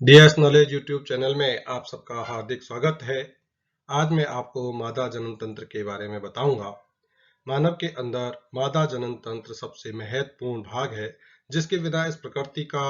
DS knowledge YouTube channel में आप सबका हार्दिक स्वागत है। आज मैं आपको मादा जनन तंत्र के बारे में बताऊंगा। मानव के अंदर मादा जनन तंत्र सबसे महत्वपूर्ण भाग है, जिसके बिना इस प्रकृति का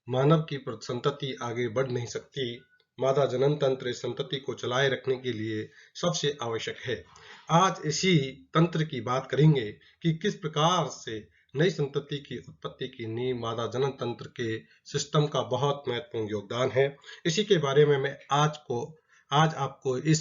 मानव की संतति आगे बढ़ नहीं सकती। मादा जनन तंत्र इस संतति को चलाए रखने के लिए सबसे आवश्यक है। आज इसी तंत्र की बात करेंगे कि किस प्रकार से नई संतति की उत्पत्ति की नींव मादा जनन तंत्र के सिस्टम का बहुत महत्वपूर्ण योगदान है। इसी के बारे में मैं आज आपको इस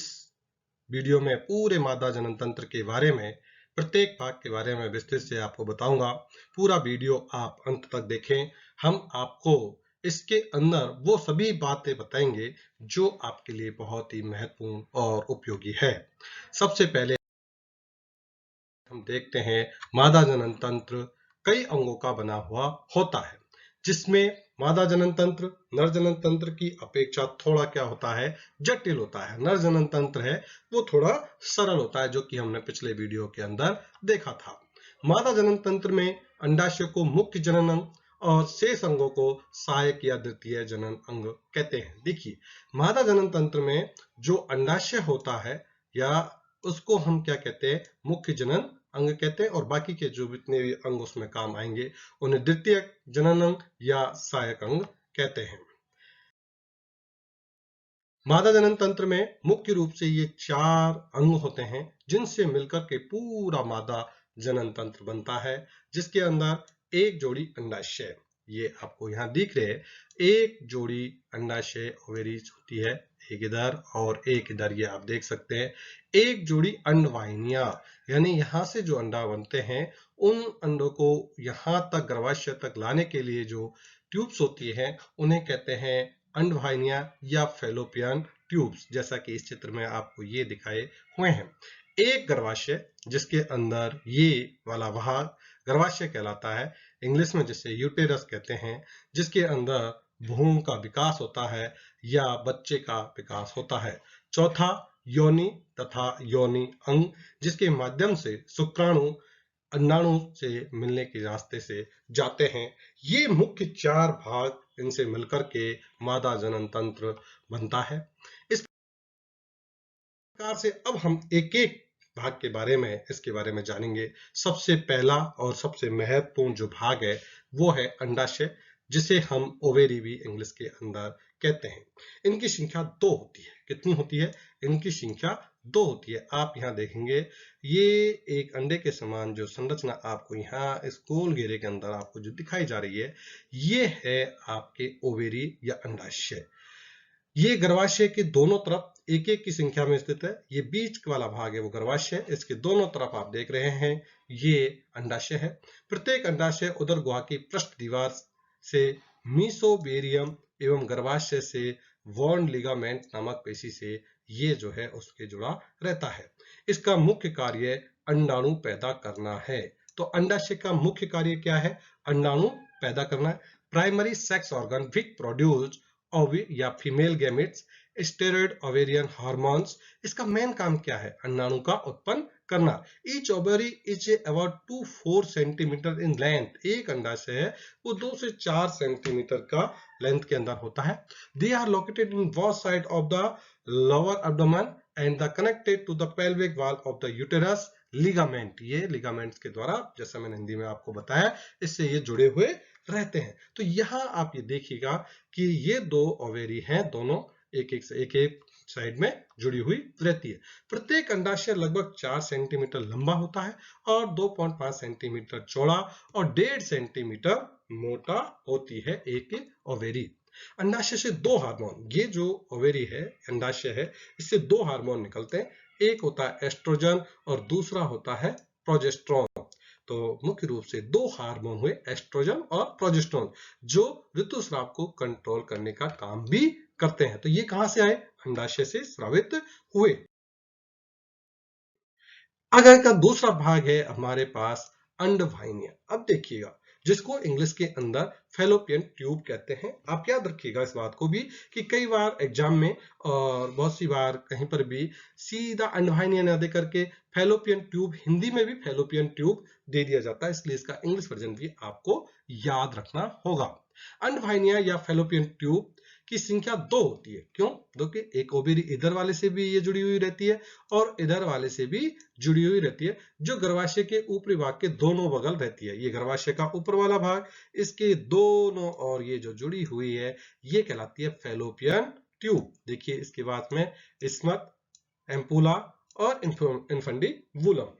वीडियो में पूरे मादा जनन तंत्र के बारे में, प्रत्येक भाग के बारे में विस्तृत से आपको बताऊंगा। पूरा वीडियो आप अंत तक देखें। हम आपको इसके अंदर वो सभी बातें बताएंगे जो आपके लिए बहुत ही महत्वपूर्ण और उपयोगी है। सबसे पहले हम देखते हैं, मादा जनन तंत्र कई अंगों का बना हुआ होता है, जिसमें मादा जनन तंत्र नर जनन तंत्र की अपेक्षा थोड़ा क्या होता है, जटिल होता है। नर जनन तंत्र है वो थोड़ा सरल होता है, जो कि हमने पिछले वीडियो के अंदर देखा था। मादा जनन तंत्र में अंडाशय को मुख्य जनन अंग और शेष अंगों को सहायक या द्वितीय जनन अंग कहते हैं। देखिए, मादा जनन तंत्र में जो अंडाशय होता है या उसको हम क्या कहते हैं, मुख्य जनन अंग कहते हैं, और बाकी के जो जितने भी अंग उसमें काम आएंगे उन्हें द्वितीय जनन अंग या सहायक अंग कहते हैं। मादा जनन तंत्र में मुख्य रूप से ये 4 अंग होते हैं, जिनसे मिलकर के पूरा मादा जनन तंत्र बनता है, जिसके अंदर एक जोड़ी अंडाशय, ये आपको यहाँ दिख रहे हैं, एक जोड़ी अंडाशय ओवेरीज होती है, एक इधर और एक इधर, ये आप देख सकते हैं। एक जोड़ी अंडवाहिनियां, यानी यहाँ से जो अंडा बनते हैं उन अंडों को यहाँ तक गर्भाशय तक लाने के लिए जो ट्यूब्स होती हैं उन्हें कहते हैं अंडवाहिनियां या फैलोपियन ट्यूब्स, जैसा कि इस चित्र में आपको ये दिखाए हुए हैं। एक गर्भाशय जिसके अंदर ये वाला भाग गर्भाशय कहलाता है, इंग्लिश में जिसे यूटेरस कहते हैं, जिसके अंदर भ्रूण का विकास होता है या बच्चे का विकास होता है। चौथा योनि तथा योनि अंग, जिसके माध्यम से शुक्राणु अंडाणु से मिलने के रास्ते से जाते हैं। ये मुख्य 4 भाग, इनसे मिलकर के मादा जनन तंत्र बनता है। इस प्रकार से अब हम एक एक भाग के बारे में, इसके बारे में जानेंगे। सबसे पहला और सबसे महत्वपूर्ण जो भाग है वो है अंडाशय, जिसे हम ओवेरी भी इंग्लिश के अंदर कहते हैं। इनकी संख्या 2 होती है। कितनी होती है? इनकी संख्या 2 होती है। आप यहाँ देखेंगे, ये एक अंडे के समान जो संरचना आपको यहाँ इस गोल घेरे के अंदर आपको जो दिखाई जा रही है, ये है आपके ओवेरी या अंडाशय। ये गर्भाशय के दोनों तरफ एक एक की संख्या में स्थित है। ये बीच वाला भाग है वो गर्भाशय, इसके दोनों तरफ आप देख रहे हैं ये अंडाशय है। प्रत्येक अंडाशय उदर गुहा की पृष्ठ दीवार से मीसोबेरियम एवं गर्भाशय से वॉर्न लिगामेंट नामक पेशी से ये जो है उसके जुड़ा रहता है। इसका मुख्य कार्य अंडाणु पैदा करना है। तो अंडाशय का मुख्य कार्य क्या है? अंडाणु पैदा करना है। Primary sex organ which produce ओवी या female gametes, steroid ovarian hormones. इसका मेन काम क्या है? अंडाणु का उत्पन्न करना। Each ovary is about 2 to 4 centimetre in length. एक अंडाशय है वो 2 से 4 सेंटीमीटर का लेंथ के अंदर होता है। They are located in both side of the lower abdomen and the connected to the pelvic wall of the uterus ligament. ये लिगामेंट्स के द्वारा, जैसा मैंने हिंदी में आपको बताया, इससे ये जुड़े हुए रहते हैं। तो यहाँ आप ये देखिएगा कि ये 2 ओवेरी हैं, दोनों एक एक साइड में जुड़ी हुई रहती है। प्रत्येक अंडाशय लगभग 4 सेंटीमीटर लंबा होता है और 2.5 सेंटीमीटर चौड़ा और 1.5 सेंटीमीटर मोटा होती है एक ओवेरी। अंडाशय से 2 हार्मोन, ये जो ओवेरी है, अंडाशय है, इससे 2 हार्मोन निकलते हैं। एक होता है एस्ट्रोजन और दूसरा होता है प्रोजेस्टेरोन। तो मुख्य रूप से 2 हार्मोन हुए, एस्ट्रोजन और प्रोजेस्टेरोन, जो ऋतुस्राव को कंट्रोल करने का काम भी करते हैं। तो ये कहां से आए? अंडाशय से स्रावित हुए। अगर का दूसरा भाग है हमारे पास अंडवाहिनियां। अब देखिएगा, जिसको इंग्लिश के अंदर फैलोपियन ट्यूब कहते हैं। आप याद रखिएगा इस बात को भी कि कई बार एग्जाम में और बहुत सी बार कहीं पर भी सीधा अंडवाहिनियां ना दे करके फैलोपियन ट्यूब, हिंदी में भी फैलोपियन ट्यूब दे दिया जाता है, इसलिए इसका इंग्लिश वर्जन भी आपको याद रखना होगा। अंडवाहिनियां या फैलोपियन ट्यूब की संख्या 2 होती है। क्यों? क्योंकि एक ओवरी इधर वाले से भी ये जुड़ी हुई रहती है और इधर वाले से भी जुड़ी हुई रहती है, जो गर्भाशय के ऊपरी भाग के दोनों बगल रहती है। ये गर्भाशय का ऊपर वाला भाग, इसके दोनों और ये जो जुड़ी हुई है, ये कहलाती है फैलोपियन ट्यूब। देखिए इसके बाद में इस्मत, एम्पुला और इन्फंडिबुलम।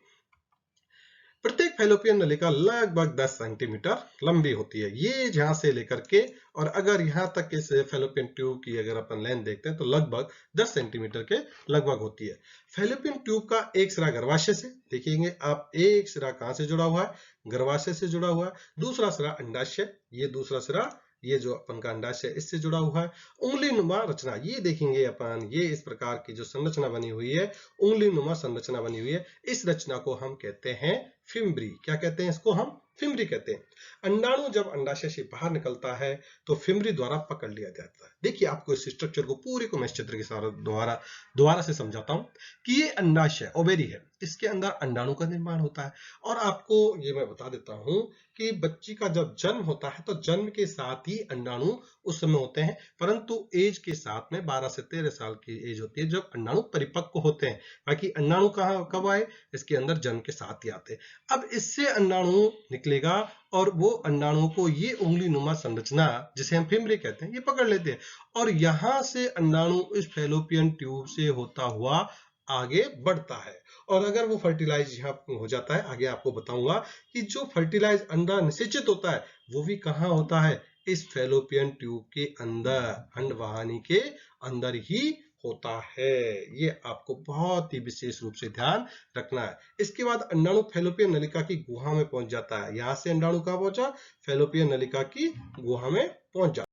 प्रत्येक फैलोपियन नलिका लगभग 10 सेंटीमीटर लंबी होती है। ये यहां से लेकर के, और अगर यहां तक इस फैलोपियन ट्यूब की अगर अपन लेंथ देखते हैं तो लगभग 10 सेंटीमीटर के लगभग होती है। फैलोपियन ट्यूब का एक सिरा गर्भाशय से, देखेंगे आप, एक सिरा कहां से जुड़ा हुआ है? गर्भाशय से जुड़ा हुआ है। दूसरा सिरा अंडाशय, ये दूसरा सिरा, ये जो अपन का अंडाशय इससे जुड़ा हुआ है। उंगली नुमा रचना, ये देखेंगे अपन, ये इस प्रकार की जो संरचना बनी हुई है, उंगली नुमा संरचना बनी हुई है, इस रचना को हम कहते हैं फिम्बरी। क्या कहते हैं इसको? हम फिम्बरी कहते हैं। अंडाणु जब अंडाशय से बाहर निकलता है तो फिम्बरी द्वारा पकड़ लिया जाता है। देखिए आपको इस स्ट्रक्चर को पूरे को मैं इस चित्र के साथ दोबारा से समझाता हूं कि ये अंडाशय ओवेरी है, इसके अंदर अंडाणु का निर्माण होता है। और आपको ये मैं बता देता हूं कि बच्ची का जब जन्म होता है तो जन्म के साथ ही अंडाणु उस समय होते हैं, परंतु एज के साथ में 12 से 13 साल की एज होती है जब अंडाणु परिपक्व होते हैं। बाकी अंडाणु कब आए? इसके अंदर जन्म के साथ ही आते हैं। अब इससे अंडाणु निकलेगा और वो अंडाणु को ये उंगली नुमा संरचना, जिसे हम फिम्बरी कहते हैं, ये पकड़ लेते हैं और यहां से अंडाणु इस फैलोपियन ट्यूब से होता हुआ आगे बढ़ता है। और अगर वो फर्टिलाइज यहाँ हो जाता है, आगे आपको बताऊंगा कि जो फर्टिलाइज अंडा निषेचित होता है वो भी कहाँ होता है? इस फैलोपियन ट्यूब के अंदर, अंडवाहिनी के अंदर ही होता है। ये आपको बहुत ही विशेष रूप से ध्यान रखना है। इसके बाद अंडाणु फैलोपियन नलिका की गुहा में पहुंच जाता है। यहां से अंडाणु कहां पहुंचा? फैलोपियन नलिका की गुहा में पहुंच जाता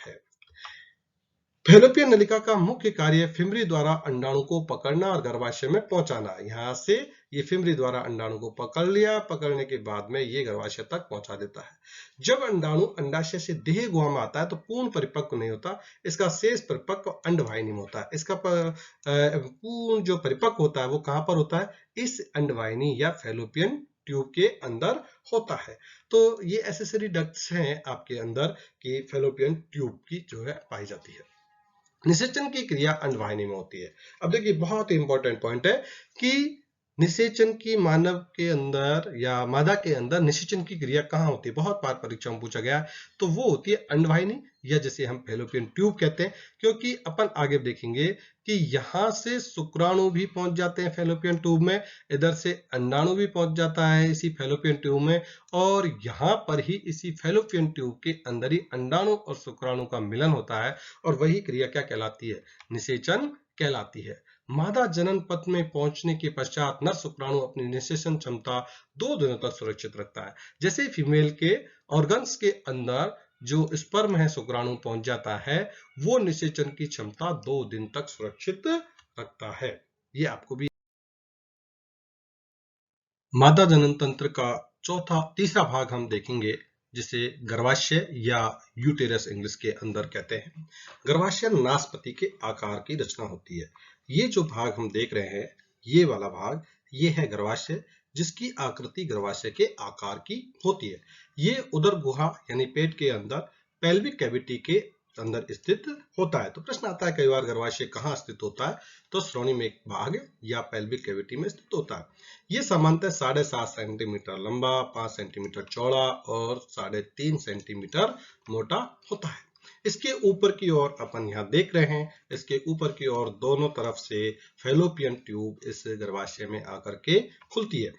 है। फैलोपियन नलिका का मुख्य कार्य फिम्बरी द्वारा अंडाणु को पकड़ना और गर्भाशय में पहुंचाना। यहां से ये फिम्बरी द्वारा अंडाणु को पकड़ लिया, पकड़ने के बाद में ये गर्भाशय तक पहुंचा देता है। जब अंडाणु अंडाशय से देह गुहा में आता है तो पूर्ण परिपक्व नहीं होता, इसका शेष परिपक्व अंडवाहिनी में होता है। इसका पूर्ण जो परिपक्व होता है वो कहां पर होता है? इस अंडवाहिनी या फैलोपियन ट्यूब के अंदर होता है। तो ये एसेसरी डक्ट्स हैं आपके अंदर कि फैलोपियन ट्यूब की जो है पाई जाती है। निषेचन की क्रिया अंडवाहिनी में होती है। अब देखिए बहुत ही इंपॉर्टेंट पॉइंट है कि निषेचन की मानव के अंदर या मादा के अंदर निषेचन की क्रिया कहाँ होती है? बहुत बार परीक्षा में पूछा गया है। तो वो होती है अंडवाहिनी, या जिसे हम फैलोपियन ट्यूब कहते हैं, क्योंकि अपन आगे देखेंगे कि यहां से शुक्राणु भी पहुंच जाते हैं फैलोपियन ट्यूब में, इधर से अंडाणु भी पहुंच जाता है इसी फैलोपियन ट्यूब में, और यहाँ पर ही इसी फैलोपियन ट्यूब के अंदर ही अंडाणु और शुक्राणु का मिलन होता है, और वही क्रिया क्या कहलाती है? निषेचन कहलाती है। मादा जनन पथ में पहुंचने के पश्चात नर शुक्राणु अपनी निषेचन क्षमता 2 दिनों तक सुरक्षित रखता है। जैसे फीमेल के ऑर्गन्स के अंदर जो स्पर्म है शुक्राणु पहुंच जाता है, वो निषेचन की क्षमता 2 दिन तक सुरक्षित रखता है। ये आपको भी। मादा जनन तंत्र का तीसरा भाग हम देखेंगे, जिसे गर्भाशय या यूटेरस इंग्लिश के अंदर कहते हैं। गर्भाशय नासपति के आकार की रचना होती है। ये जो भाग हम देख रहे हैं, ये वाला भाग, ये है गर्भाशय, जिसकी आकृति गर्भाशय के आकार की होती है। ये उदर गुहा यानी पेट के अंदर पेल्विक कैविटी के अंदर स्थित होता है। तो प्रश्न आता है कई बार, गर्भाशय कहाँ स्थित होता है? तो श्रोणि में एक भाग या पेल्विक कैविटी में स्थित होता है। ये सामान्यतः 7.5 सेंटीमीटर लंबा, 5 सेंटीमीटर चौड़ा और 3.5 सेंटीमीटर मोटा होता है। इसके ऊपर की ओर अपन यहाँ देख रहे हैं, इसके ऊपर की ओर दोनों तरफ से फैलोपियन ट्यूब इस गर्भाशय में आकर के खुलती है।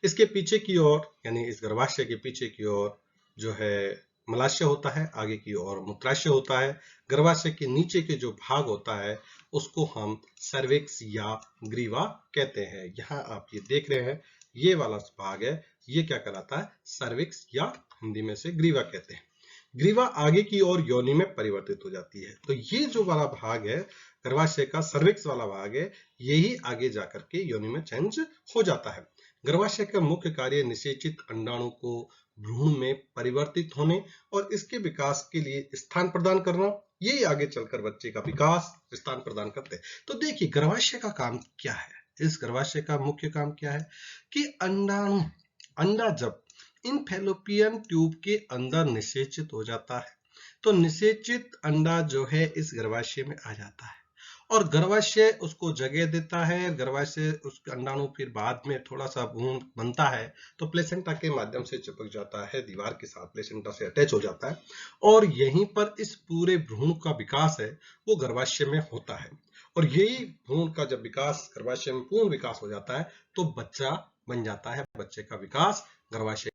इसके पीछे की ओर, यानी इस गर्भाशय के पीछे की ओर जो है मलाशय होता है, आगे की ओर मूत्राशय होता है। गर्भाशय के नीचे के जो भाग होता है उसको हम सर्विक्स या ग्रीवा कहते हैं। यहाँ आप ये देख रहे हैं, ये वाला भाग है, ये क्या कहलाता है? सर्विक्स, या हिंदी में से ग्रीवा कहते हैं। ग्रीवा आगे की ओर योनि में परिवर्तित हो जाती है। तो ये जो वाला भाग है गर्भाशय का, सर्विक्स वाला भाग है, यही आगे जाकर के योनि में चेंज हो जाता है। गर्भाशय का मुख्य कार्य निषेचित अंडाणु को भ्रूण में परिवर्तित होने और इसके विकास के लिए स्थान प्रदान करना, यही आगे चलकर बच्चे का विकास स्थान प्रदान करते हैं। तो देखिए गर्भाशय का काम क्या है? इस गर्भाशय का मुख्य काम क्या है कि अंडाणु, अंडा जब इन फैलोपियन ट्यूब के अंदर निषेचित हो जाता है। तो निषेचित अंडा जो है इस गर्भाशय में आ जाता है और गर्भाशय उसको जगह देता है। गर्भाशय उस अंडाणु फिर बाद में थोड़ा सा भ्रूण बनता है तो प्लेसेंटा के माध्यम से चिपक जाता है, दीवार के साथ प्लेसेंटा से अटैच हो जाता है और यहीं पर इस पूरे भ्रूण का विकास है वो गर्भाशय में होता है। और यही भ्रूण का जब विकास गर्भाशय में पूर्ण विकास हो जाता है तो बच्चा बन जाता है। बच्चे का विकास गर्भाशय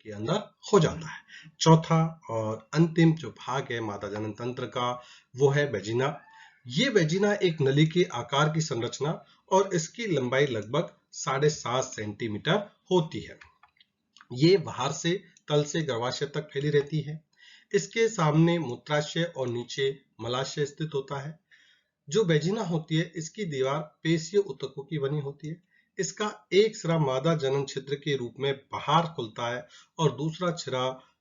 के अंदर हो जाता है। चौथा और अंतिम जो भाग है मादा जनन तंत्र का वो है वेजिना। ये वेजिना एक नली के आकार की संरचना और इसकी लंबाई लगभग 7.5 सेंटीमीटर होती है। ये बाहर से तल से गर्भाशय तक फैली रहती है। इसके सामने मूत्राशय और नीचे मलाशय स्थित होता है। जो वेजिना होती है इसकी दीवार पेशीय ऊतकों की बनी होती है। इसका एक सिरा मादा जनन छिद्र के रूप में बाहर खुलता है और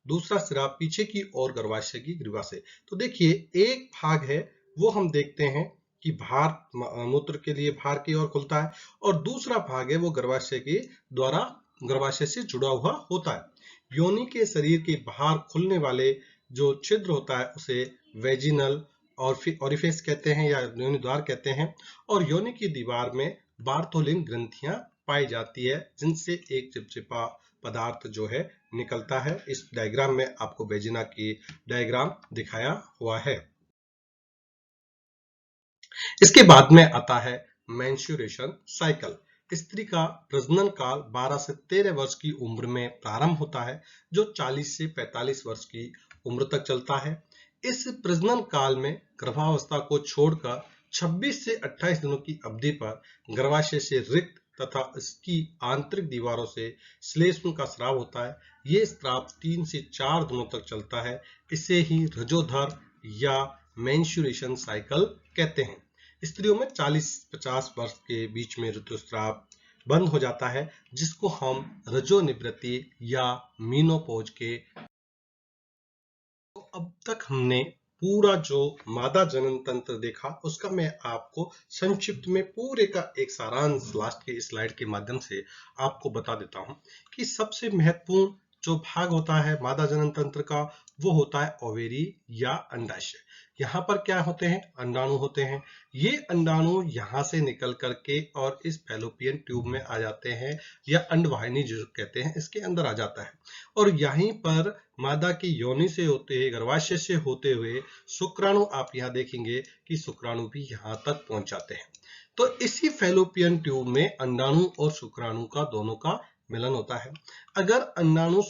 दूसरा सिरा पीछे की ओर गर्भाशय की ग्रीवा से। तो देखिए एक भाग है वो हम देखते हैं कि बाहर मूत्र के लिए बाहर की ओर खुलता है और दूसरा भाग है वो गर्भाशय के द्वारा गर्भाशय से जुड़ा हुआ होता है। योनि के शरीर के बाहर खुलने वाले जो छिद्र होता है उसे वेजिनल और ऑरिफिस कहते हैं या योनि द्वार कहते हैं। और योनि की दीवार में बार्थोलिन ग्रंथियां पाई जाती है जिनसे एक चिपचिपा पदार्थ जो है निकलता है। इस डायग्राम में आपको वेजिना की डायग्राम दिखाया हुआ है। इसके बाद में आता है मेंस्ट्रुएशन साइकिल। स्त्री का प्रजनन काल 12 से 13 वर्ष की उम्र में प्रारंभ होता है जो 40 से 45 वर्ष की उम्र तक चलता है। इस प्रजनन काल में गर्भावस्था को छोड़कर 26 से 28 दिनों की अवधि पर गर्भाशय से रिक्त तथा इसकी आंतरिक दीवारों से श्लेष्म का स्राव होता है। ये स्राव 3 से 4 दिनों तक चलता है। इसे ही रजोधर या मेंस्ट्रुएशन साइकिल कहते हैं। स्त्रियों में 40-50 वर्ष के बीच में ऋतुस्राव बंद हो जाता है जिसको हम रजोनिवृत्ति या मीनोपॉज के। तो अब तक हमने पूरा जो मादा जनन तंत्र देखा उसका मैं आपको संक्षिप्त में पूरे का एक सारांश लास्ट के स्लाइड के माध्यम से आपको बता देता हूं कि सबसे महत्वपूर्ण जो भाग होता है मादा जनन तंत्र का वो होता है ओवेरी या अंडाशय। यहाँ पर क्या होते हैं, अंडाणु होते हैं। ये अंडाणु यहाँ से निकल करके और इस फैलोपियन ट्यूब में आ जाते हैं या अंडवाहिनी जो कहते हैं इसके अंदर आ जाता है और यहीं पर मादा की योनि से होते हुए गर्भाशय से होते हुए शुक्राणु आप यहाँ देखेंगे कि शुक्राणु भी यहाँ तक पहुंच जाते हैं। तो इसी फैलोपियन ट्यूब में अंडाणु और शुक्राणु का दोनों का मिलन होता है। अगर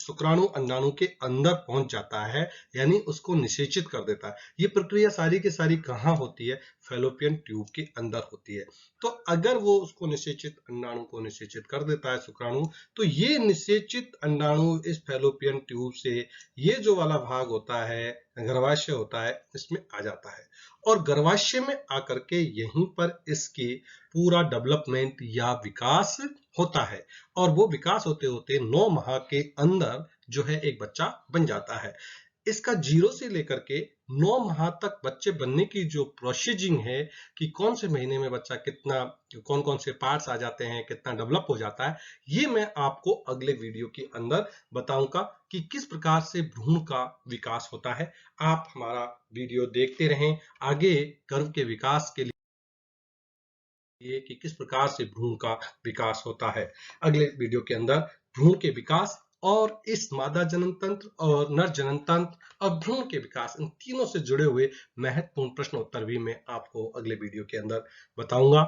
शुक्राणु अंडाणु के अंदर पहुंच जाता है यानी उसको निषेचित कर देता है। ये प्रक्रिया सारी की सारी कहाँ होती है, फैलोपियन ट्यूब के अंदर होती है। तो अगर वो उसको निषेचित अंडाणु को निषेचित कर देता है शुक्राणु, तो ये निषेचित अंडाणु इस फैलोपियन ट्यूब से ये जो वाला भाग होता है गर्भाशय होता है इसमें आ जाता है और गर्भाशय में आकर के यहीं पर इसकी पूरा डेवलपमेंट या विकास होता है और वो विकास होते होते 9 माह के अंदर जो है एक बच्चा बन जाता है। इसका 0 से लेकर के 9 माह तक बच्चे बनने की जो प्रोसीजिंग है कि कौन से महीने में बच्चा कितना कौन कौन से पार्ट्स आ जाते हैं, कितना डेवलप हो जाता है, ये मैं आपको अगले वीडियो के अंदर बताऊंगा कि किस प्रकार से भ्रूण का विकास होता है। आप हमारा वीडियो देखते रहें आगे गर्भ के विकास के लिए कि किस प्रकार से भ्रूण का विकास होता है। अगले वीडियो के अंदर भ्रूण के विकास और इस मादा जनन तंत्र और नर जनन तंत्र और भ्रूण के विकास इन तीनों से जुड़े हुए महत्वपूर्ण प्रश्न उत्तर भी मैं आपको अगले वीडियो के अंदर बताऊंगा।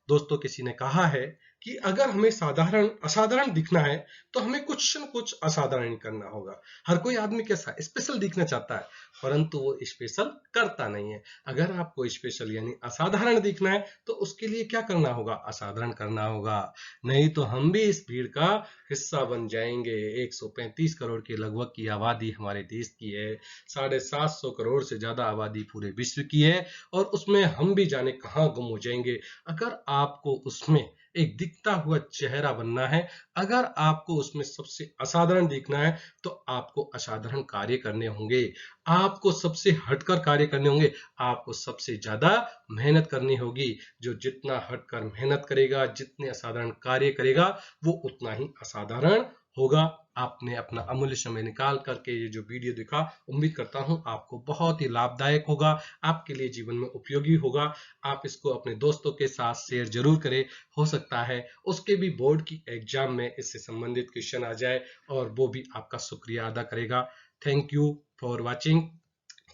दोस्तों, किसी ने कहा है कि अगर हमें असाधारण दिखना है तो हमें कुछ न कुछ असाधारण करना होगा। हर कोई आदमी कैसा स्पेशल दिखना चाहता है परंतु वो स्पेशल करता नहीं है। अगर आपको स्पेशल यानी असाधारण दिखना है तो उसके लिए क्या करना होगा, असाधारण करना होगा। नहीं तो हम भी इस भीड़ का हिस्सा बन जाएंगे। 135 करोड़ के लगभग की आबादी हमारे देश की है, 750 करोड़ से ज्यादा आबादी पूरे विश्व की है और उसमें हम भी जाने कहाँ गुम हो जाएंगे। अगर आपको उसमें एक दिखता हुआ चेहरा बनना है। अगर आपको उसमें सबसे असाधारण दिखना है तो आपको असाधारण कार्य करने होंगे, आपको सबसे हटकर कार्य करने होंगे, आपको सबसे ज्यादा मेहनत करनी होगी। जो जितना हटकर मेहनत करेगा, जितने असाधारण कार्य करेगा, वो उतना ही असाधारण होगा। आपने अपना अमूल्य समय निकाल करके ये जो वीडियो देखा, उम्मीद करता हूं आपको बहुत ही लाभदायक होगा, आपके लिए जीवन में उपयोगी होगा। आप इसको अपने दोस्तों के साथ शेयर जरूर करें। हो सकता है उसके भी बोर्ड की एग्जाम में इससे संबंधित क्वेश्चन आ जाए और वो भी आपका शुक्रिया अदा करेगा। Thank you for watching.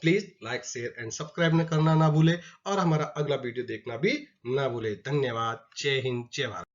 Please like share and subscribe करना ना भूले और हमारा अगला वीडियो देखना भी ना भूले। धन्यवाद। जय हिंद, जय भारत।